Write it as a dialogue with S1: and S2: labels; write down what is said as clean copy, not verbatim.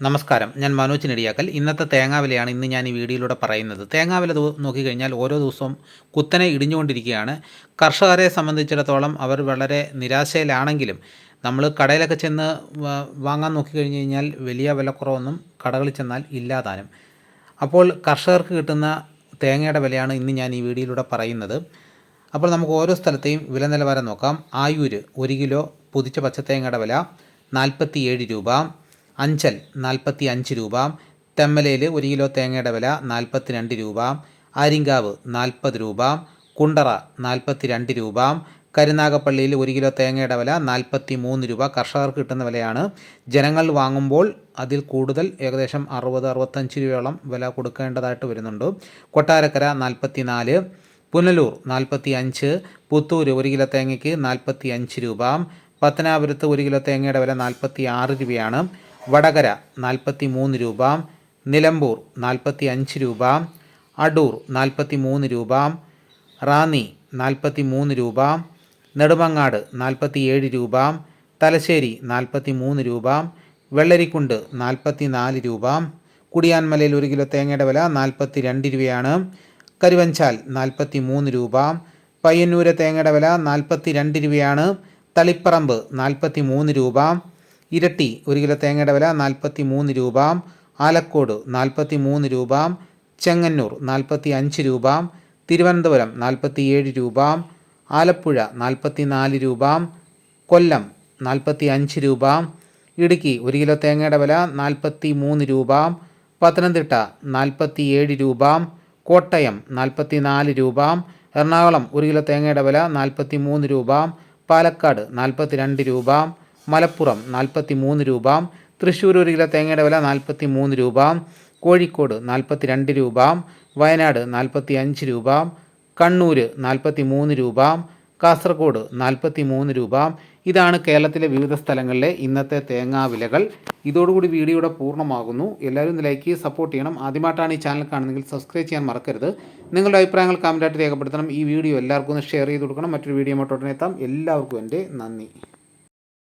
S1: നമസ്കാരം, ഞാൻ മനോജ് നെടിയാക്കൽ. ഇന്നത്തെ തേങ്ങാവിലയാണ് ഇന്ന് ഞാൻ ഈ വീഡിയോയിലൂടെ പറയുന്നത്. തേങ്ങാവില നോക്കിക്കഴിഞ്ഞാൽ ഓരോ ദിവസവും കുത്തനെ ഇടിഞ്ഞുകൊണ്ടിരിക്കുകയാണ്. കർഷകരെ സംബന്ധിച്ചിടത്തോളം അവർ വളരെ നിരാശയിലാണെങ്കിലും നമ്മൾ കടയിലൊക്കെ ചെന്ന് വാങ്ങാൻ നോക്കിക്കഴിഞ്ഞ് കഴിഞ്ഞാൽ വലിയ വിലക്കുറവൊന്നും കടകളിൽ ചെന്നാൽ ഇല്ലാതാനും. അപ്പോൾ കർഷകർക്ക് കിട്ടുന്ന തേങ്ങയുടെ വിലയാണ് ഇന്ന് ഞാൻ ഈ വീഡിയോയിലൂടെ പറയുന്നത്. അപ്പോൾ നമുക്ക് ഓരോ സ്ഥലത്തെയും വില നിലവാരം നോക്കാം. ആയൂർ 1 കിലോ പൊതിച്ച പച്ചത്തേങ്ങയുടെ വില 47 രൂപ. അഞ്ചൽ 45 രൂപ. തെമ്മലയിൽ 1 കിലോ തേങ്ങയുടെ വില 42 രൂപ. ആര്യങ്കാവ് 40 രൂപ. കുണ്ടറ 42 രൂപ. കരുനാഗപ്പള്ളിയിൽ 1 കിലോ തേങ്ങയുടെ വില 43 രൂപ. കർഷകർക്ക് കിട്ടുന്ന വിലയാണ്. ജനങ്ങൾ വാങ്ങുമ്പോൾ അതിൽ കൂടുതൽ ഏകദേശം 60-65 രൂപയോളം വില കൊടുക്കേണ്ടതായിട്ട് വരുന്നുണ്ട്. കൊട്ടാരക്കര 44, പുനലൂർ 45, പുത്തൂർ 1 കിലോ തേങ്ങയ്ക്ക് 45 രൂപ. പത്തനാപുരത്ത് 1 കിലോ തേങ്ങയുടെ വില 46 രൂപയാണ്. വടകര 43 രൂപ. നിലമ്പൂർ 45 രൂപ. അടൂർ 43 രൂപ. റാന്നി 43 രൂപ. നെടുമങ്ങാട് 47 രൂപ. തലശ്ശേരി 43 രൂപ. വെള്ളരിക്കുണ്ട് 44 രൂപ. കുടിയാൻമലയിൽ 1 കിലോ തേങ്ങയുടെ വില 42 രൂപയാണ്. കരുവഞ്ചാൽ 43 രൂപ. പയ്യന്നൂരെ തേങ്ങയുടെ വില 42 രൂപയാണ്. തളിപ്പറമ്പ് 43 രൂപ. ഇരട്ടി 1 കിലോ തേങ്ങയുടെ വില 43 രൂപ. ആലക്കോട് 43 രൂപ. ചെങ്ങന്നൂർ 45 രൂപ. തിരുവനന്തപുരം 47 രൂപ. ആലപ്പുഴ 44 രൂപ. കൊല്ലം 45 രൂപ. ഇടുക്കി 1 കിലോ തേങ്ങയുടെ വില 43 രൂപ. പത്തനംതിട്ട 47 രൂപ. കോട്ടയം 44 രൂപ. എറണാകുളം 1 കിലോ തേങ്ങയുടെ വില 43 രൂപ. പാലക്കാട് 42 രൂപ. മലപ്പുറം 43 രൂപ. തൃശ്ശൂർ 1 കിലോ തേങ്ങയുടെ വില 43 രൂപ. കോഴിക്കോട് 42 രൂപ. വയനാട് 45 രൂപ. കണ്ണൂർ 43 രൂപ. കാസർഗോഡ് 43 രൂപ. ഇതാണ് കേരളത്തിലെ വിവിധ സ്ഥലങ്ങളിലെ ഇന്നത്തെ തേങ്ങാ വിലകൾ. ഇതോടുകൂടി വീഡിയോയുടെ പൂർണ്ണമാകുന്നു. എല്ലാവരും ഒന്ന് ലൈക്ക് ചെയ്ത് സപ്പോർട്ട് ചെയ്യണം. ആദ്യമായിട്ടാണ് ഈ ചാനൽ കാണുന്നതെങ്കിൽ സബ്സ്ക്രൈബ് ചെയ്യാൻ മറക്കരുത്. നിങ്ങളുടെ അഭിപ്രായങ്ങൾ കമൻറ്റായിട്ട് രേഖപ്പെടുത്തണം. ഈ വീഡിയോ എല്ലാവർക്കും ഒന്ന് ഷെയർ ചെയ്ത് കൊടുക്കണം. മറ്റൊരു വീഡിയോ ഉടനെ എത്താം. എല്ലാവർക്കും എൻ്റെ നന്ദി.